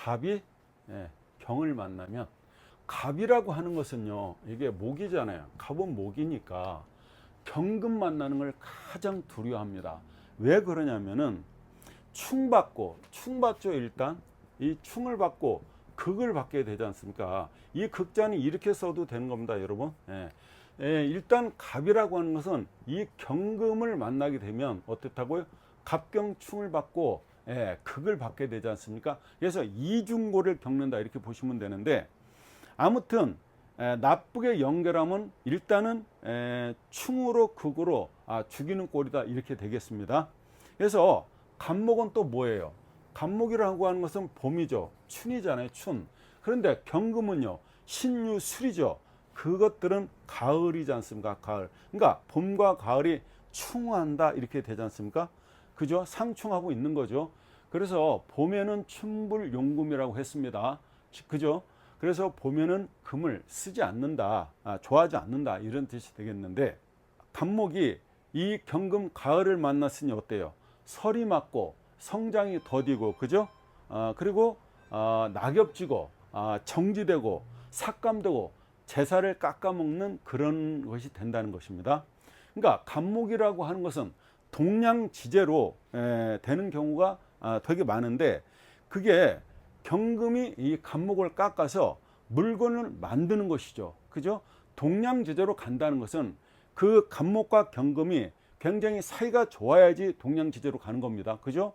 갑이 경을 만나면, 갑이라고 하는 것은요, 이게 목이잖아요. 갑은 목이니까 경금 만나는 걸 가장 두려워합니다. 왜 그러냐면은 충받죠. 일단 이 충을 받고 극을 받게 되지 않습니까? 이 극자는 이렇게 써도 되는 겁니다, 여러분. 일단 갑이라고 하는 것은 이 경금을 만나게 되면 어떻다고요? 갑경충을 받고 극을 받게 되지 않습니까? 그래서 이중고를 겪는다, 이렇게 보시면 되는데, 아무튼 나쁘게 연결하면 일단은 충으로 극으로 죽이는 꼴이다, 이렇게 되겠습니다. 그래서 갑목은 또 뭐예요? 갑목이라고 하는 것은 봄이죠. 춘이잖아요, 춘. 그런데 경금은요, 신유, 술이죠. 그것들은 가을이지 않습니까? 가을. 그러니까 봄과 가을이 충한다, 이렇게 되지 않습니까? 그죠? 상충하고 있는 거죠. 그래서 봄에는 춘불용금이라고 했습니다. 그죠? 그래서 봄에는 금을 쓰지 않는다, 좋아하지 않는다, 이런 뜻이 되겠는데, 갑목이 이 경금 가을을 만났으니 어때요? 설이 맞고 성장이 더디고, 그죠? 그리고 낙엽지고 정지되고 삭감되고 제사를 깎아먹는 그런 것이 된다는 것입니다. 그러니까 갑목이라고 하는 것은 동량지제로 되는 경우가 되게 많은데, 그게 경금이 이 갑목을 깎아서 물건을 만드는 것이죠. 그죠? 동량지제로 간다는 것은 그 갑목과 경금이 굉장히 사이가 좋아야지 동량지제로 가는 겁니다. 그죠?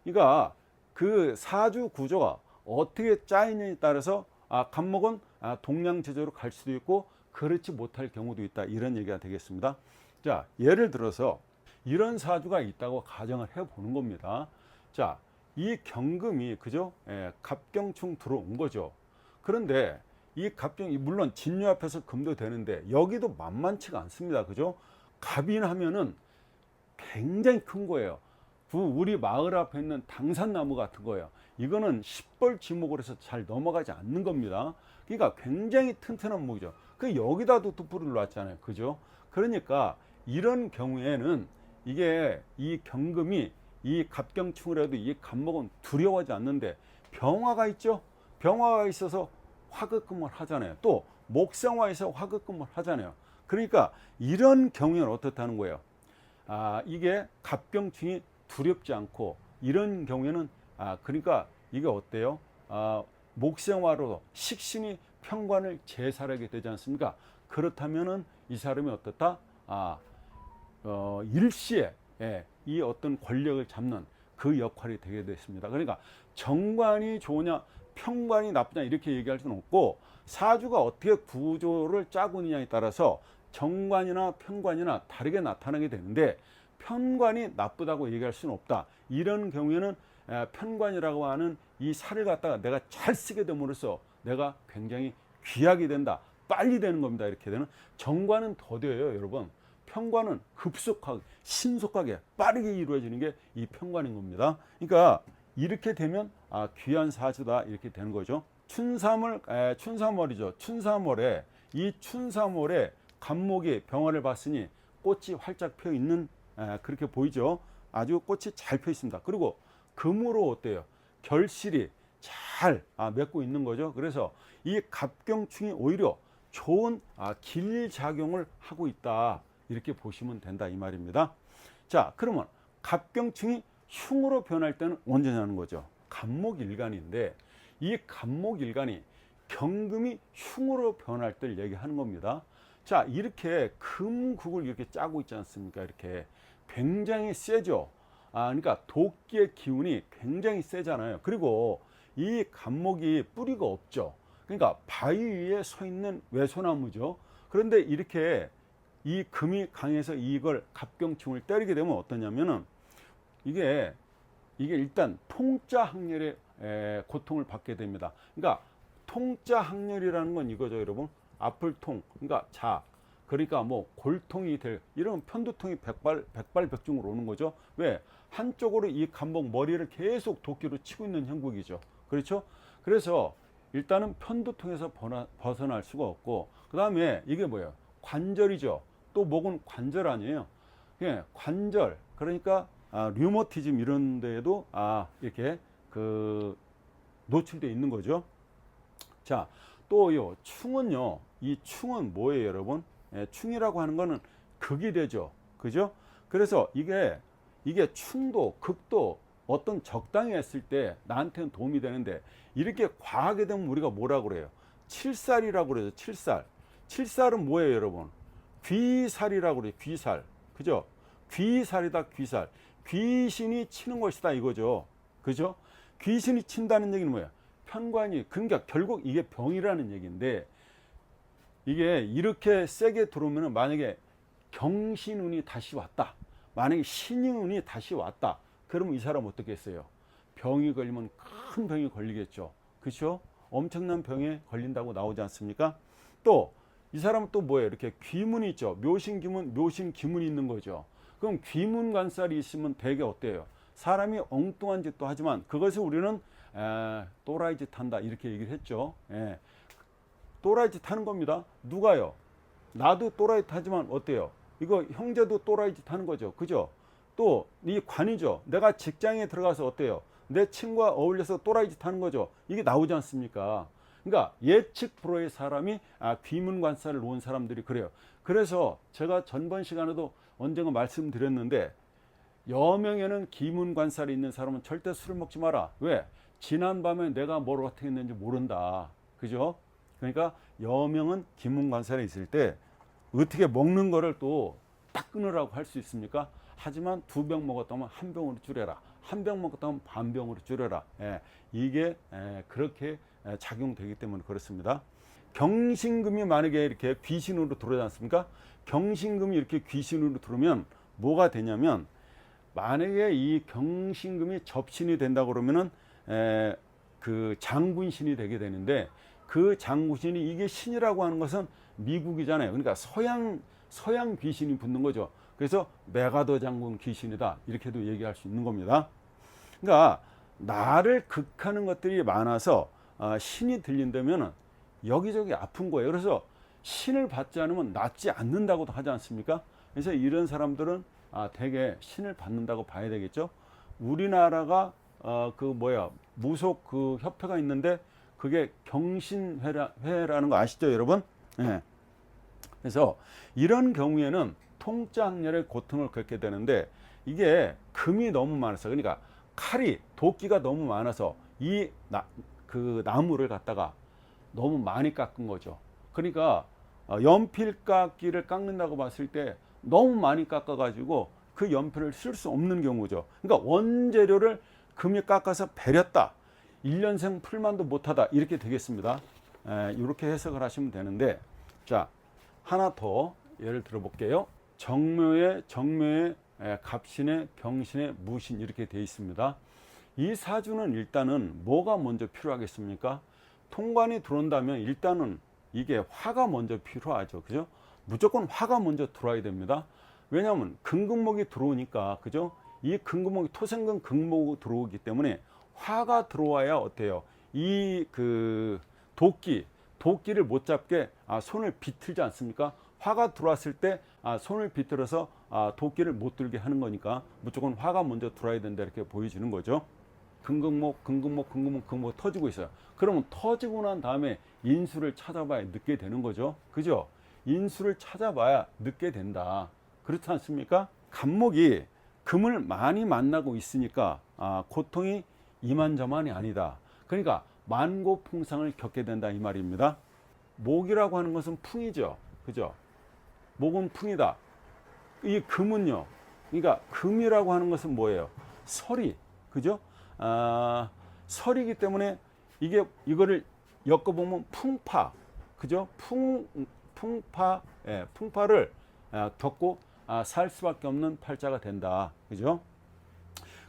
그러니까 그 사주 구조가 어떻게 짜이느냐에 따라서 갑목은 동량지제로 갈 수도 있고 그렇지 못할 경우도 있다, 이런 얘기가 되겠습니다. 자, 예를 들어서 이런 사주가 있다고 가정을 해 보는 겁니다. 자, 이 경금이, 그죠? 갑경충 들어온 거죠. 그런데 이 갑경이 물론 진유 앞에서 금도 되는데 여기도 만만치가 않습니다. 그죠? 갑인 하면은 굉장히 큰 거예요. 우리 마을 앞에 있는 당산나무 같은 거예요. 이거는 십벌 지목을 해서 잘 넘어가지 않는 겁니다. 그러니까 굉장히 튼튼한 목이죠. 그 여기다도 뚝불을 놨잖아요. 그죠? 그러니까 이런 경우에는 이게 이 경금이 이 갑경충을 해도 이 갑목은 두려워하지 않는데, 병화가 있죠. 병화가 있어서 화급금을 하잖아요. 또 목생화에서 화급금을 하잖아요. 그러니까 이런 경우에는 어떻다는 거예요? 이게 갑경충이 두렵지 않고, 이런 경우에는 그러니까 이게 어때요? 목생화로 식신이 평관을 제살하게 되지 않습니까? 그렇다면은 이 사람이 어떻다? 일시에 이 어떤 권력을 잡는 그 역할이 되게 됐습니다. 그러니까 정관이 좋으냐 평관이 나쁘냐 이렇게 얘기할 수는 없고, 사주가 어떻게 구조를 짜고 있느냐에 따라서 정관이나 편관이나 다르게 나타나게 되는데, 편관이 나쁘다고 얘기할 수는 없다. 이런 경우에는 편관이라고 하는 이 살을 갖다가 내가 잘 쓰게 됨으로써 내가 굉장히 귀하게 된다, 빨리 되는 겁니다. 이렇게 되는. 정관은 더뎌요, 여러분. 편관은 급속하게 신속하게 빠르게 이루어지는 게 이 편관인 겁니다. 그러니까 이렇게 되면 귀한 사주다, 이렇게 되는 거죠. 춘삼월이죠. 춘삼월에 이 춘삼월에 갑목이 병화를 봤으니 꽃이 활짝 펴 있는, 그렇게 보이죠. 아주 꽃이 잘 펴 있습니다. 그리고 금으로 어때요? 결실이 잘 맺고 있는 거죠. 그래서 이 갑경충이 오히려 좋은 길작용을 하고 있다, 이렇게 보시면 된다, 이 말입니다. 자, 그러면 갑경충이 흉으로 변할 때는 언제냐는 거죠. 갑목일간인데 이 갑목일간이 경금이 흉으로 변할 때를 얘기하는 겁니다. 자, 이렇게 금국을 이렇게 짜고 있지 않습니까? 이렇게 굉장히 세죠. 그러니까 도끼의 기운이 굉장히 세잖아요. 그리고 이 갑목이 뿌리가 없죠. 그러니까 바위 위에 서 있는 외소나무죠. 그런데 이렇게 이 금이 강해서 이걸 갑경충을 때리게 되면 어떠냐면은 이게 일단 통자 항렬의 고통을 받게 됩니다. 그러니까 통자 항렬이라는 건 이거죠, 여러분. 앞을 통, 그러니까 그러니까 뭐 골통이 될 이런 편두통이 백발백중으로 오는 거죠. 왜? 한쪽으로 이 갑목 머리를 계속 도끼로 치고 있는 형국이죠. 그렇죠? 그래서 일단은 편두통에서 벗어날 수가 없고, 그 다음에 이게 뭐예요? 관절이죠. 또 목은 관절 아니에요. 예, 관절. 그러니까 류머티즘 이런 데에도 이렇게 그 노출되어 있는 거죠. 자, 또요 충은요, 이 충은 뭐예요 여러분? 예, 충이라고 하는 거는 극이 되죠, 그죠? 그래서 이게 충도 극도 어떤 적당히 했을 때 나한테는 도움이 되는데, 이렇게 과하게 되면 우리가 뭐라고 그래요? 칠살이라고 그래요. 칠살은 뭐예요 여러분? 귀살이라고 그래요. 귀살, 그죠? 귀살이다. 귀살, 귀신이 치는 것이다 이거죠, 그죠? 귀신이 친다는 얘기는 뭐야? 편관이, 그러니까 결국 이게 병이라는 얘기인데, 이게 이렇게 세게 들어오면 만약에 경신운이 다시 왔다, 만약에 신인운이 다시 왔다, 그러면 이 사람 어떻게 했어요? 병이 걸리면 큰 병이 걸리겠죠, 그렇죠? 엄청난 병에 걸린다고 나오지 않습니까? 또 이 사람은 또 뭐예요? 이렇게 귀문이 있죠. 묘신기문, 묘신기문이 있는 거죠. 그럼 귀문관살이 있으면 되게 어때요? 사람이 엉뚱한 짓도 하지만 그것을 우리는 또라이 짓 한다 이렇게 얘기를 했죠. 예. 또라이 짓 하는 겁니다. 누가요? 나도 또라이 짓 하지만 어때요? 이거 형제도 또라이 짓 하는 거죠, 그죠? 또 이 관이죠. 내가 직장에 들어가서 어때요? 내 친구와 어울려서 또라이 짓 하는 거죠. 이게 나오지 않습니까? 그러니까 예측 불허의 사람이 귀문관살을 놓은 사람들이 그래요. 그래서 제가 전번 시간에도 언젠가 말씀드렸는데, 여명에는 귀문관살이 있는 사람은 절대 술을 먹지 마라. 왜? 지난밤에 내가 뭘 어떻게 했는지 모른다, 그죠? 그러니까 여명은 귀문관살이 있을 때 어떻게 먹는 거를 또 딱 끊으라고 할 수 있습니까? 하지만 2병 먹었다면 1병으로 줄여라, 1병 먹었다면 반병으로 줄여라. 이게 그렇게 작용되기 때문에 그렇습니다. 경신금이 만약에 이렇게 귀신으로 들어오지 않습니까? 경신금이 이렇게 귀신으로 들어오면 뭐가 되냐면, 만약에 이 경신금이 접신이 된다 그러면은 그 장군신이 되게 되는데, 그 장군신이, 이게 신이라고 하는 것은 미국이잖아요. 그러니까 서양 귀신이 붙는 거죠. 그래서 메가더 장군 귀신이다 이렇게도 얘기할 수 있는 겁니다. 그러니까 나를 극하는 것들이 많아서 신이 들린다면 여기저기 아픈 거예요. 그래서 신을 받지 않으면 낫지 않는다고도 하지 않습니까? 그래서 이런 사람들은 되게 신을 받는다고 봐야 되겠죠. 우리나라가 무속 그 협회가 있는데, 그게 경신회라는 거 아시죠 여러분? 네. 그래서 이런 경우에는 통장렬의 고통을 겪게 되는데, 이게 금이 너무 많아서, 그러니까 칼이, 도끼가 너무 많아서 그 나무를 갖다가 너무 많이 깎은 거죠. 그러니까 연필 깎기를 깎는다고 봤을 때 너무 많이 깎아 가지고 그 연필을 쓸 수 없는 경우죠. 그러니까 원재료를 금이 깎아서 베렸다, 1년생 풀만도 못하다 이렇게 되겠습니다. 이렇게 해석을 하시면 되는데, 자, 하나 더 예를 들어 볼게요. 정묘에 갑신에 병신에 무신 이렇게 되어 있습니다. 이 사주는 일단은 뭐가 먼저 필요하겠습니까? 통관이 들어온다면 일단은 이게 화가 먼저 필요하죠, 그죠? 무조건 화가 먼저 들어와야 됩니다. 왜냐하면 금금목이 들어오니까, 그죠? 이 금금목이 토생금 금목이 들어오기 때문에 화가 들어와야 어때요? 이 그 도끼를 못 잡게 손을 비틀지 않습니까? 화가 들어왔을 때 손을 비틀어서 도끼를 못 들게 하는 거니까 무조건 화가 먼저 들어와야 된다 이렇게 보여지는 거죠. 금금목 터지고 있어요. 그러면 터지고 난 다음에 인수를 찾아봐야 늦게 되는 거죠, 그죠? 인수를 찾아봐야 늦게 된다, 그렇지 않습니까? 간목이 금을 많이 만나고 있으니까 고통이 이만저만이 아니다. 그러니까 만고풍상을 겪게 된다 이 말입니다. 목이라고 하는 것은 풍이죠, 그죠? 목은 풍이다. 이 금은요, 그러니까 금이라고 하는 것은 뭐예요? 설이, 그죠? 설이기 때문에 이거를 엮어보면 풍파, 그죠? 풍파를 겪고 살 수밖에 없는 팔자가 된다, 그죠?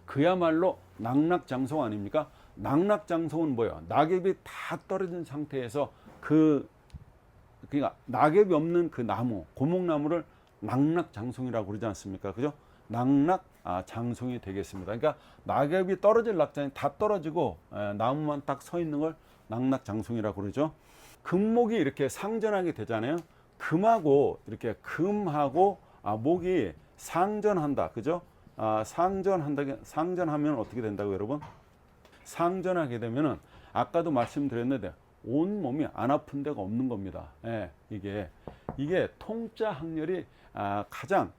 그야말로 낙락장성 아닙니까? 낙락장성은 뭐예요? 낙엽이 다 떨어진 상태에서 그러니까 낙엽이 없는 그 나무, 고목나무를 낙락장성이라고 그러지 않습니까? 그죠? 낙락장성이 되겠습니다. 그러니까 낙엽이 떨어질 낙장이 다 떨어지고 나무만 딱 서 있는 걸 낙락장성이라고 그러죠. 금목이 이렇게 상전하게 되잖아요. 금하고 이렇게 금하고 목이 상전한다, 그죠? 상전하면 어떻게 된다고 여러분? 상전하게 되면은 아까도 말씀드렸는데 온 몸이 안 아픈 데가 없는 겁니다. 예, 이게 통짜 항열이 가장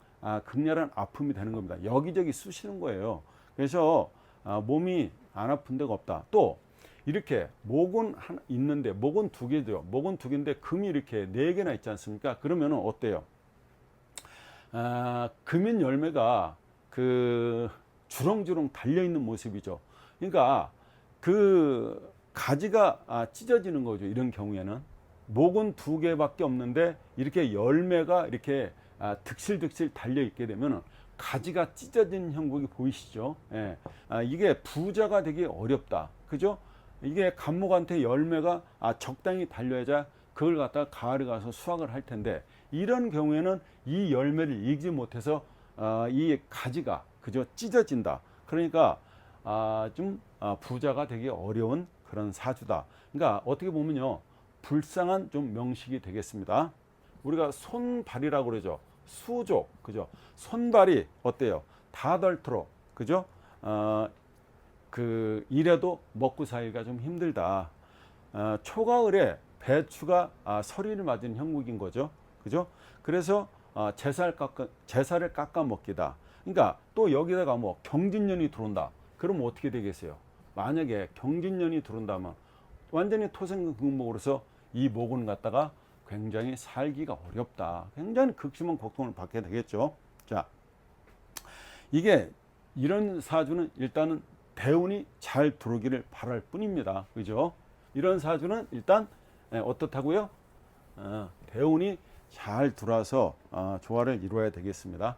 극렬한 아픔이 되는 겁니다. 여기저기 쑤시는 거예요. 그래서 몸이 안 아픈 데가 없다. 또 이렇게 목은 있는데 목은 두 개죠. 목은 두 개인데 금이 이렇게 네 개나 있지 않습니까? 그러면은 어때요? 금인 열매가 그 주렁주렁 달려 있는 모습이죠. 그러니까 그 가지가 찢어지는 거죠. 이런 경우에는 목은 두 개밖에 없는데 이렇게 열매가 이렇게 득실득실 달려 있게 되면 가지가 찢어진 형국이 보이시죠? 예. 이게 부자가 되기 어렵다. 그죠? 이게 간목한테 열매가 적당히 달려야 그걸 갖다가 가을에 가서 수확을 할 텐데 이런 경우에는 이 열매를 익지 못해서 이 가지가 그죠? 찢어진다. 그러니까 좀 부자가 되기 어려운 그런 사주다. 그러니까 어떻게 보면요, 불쌍한 좀 명식이 되겠습니다. 우리가 손발이라고 그러죠. 수족, 그죠? 손발이 어때요? 다닳도록, 그죠? 이래도 먹고 살기가 좀 힘들다. 초가을에 배추가 서리를 맞은 형국인 거죠. 그죠? 그래서 제살을 깎아 먹기다. 그러니까 또 여기다가 뭐 경진년이 들어온다. 그럼 어떻게 되겠어요? 만약에 경진년이 들어온다면 완전히 토생금목으로서 이 목은 갖다가 굉장히 살기가 어렵다. 굉장히 극심한 고통을 받게 되겠죠. 자, 이게 이런 사주는 일단은 대운이 잘 들어오기를 바랄 뿐입니다. 그죠? 이런 사주는 일단 어떻다고요? 대운이 잘 들어와서 조화를 이루어야 되겠습니다.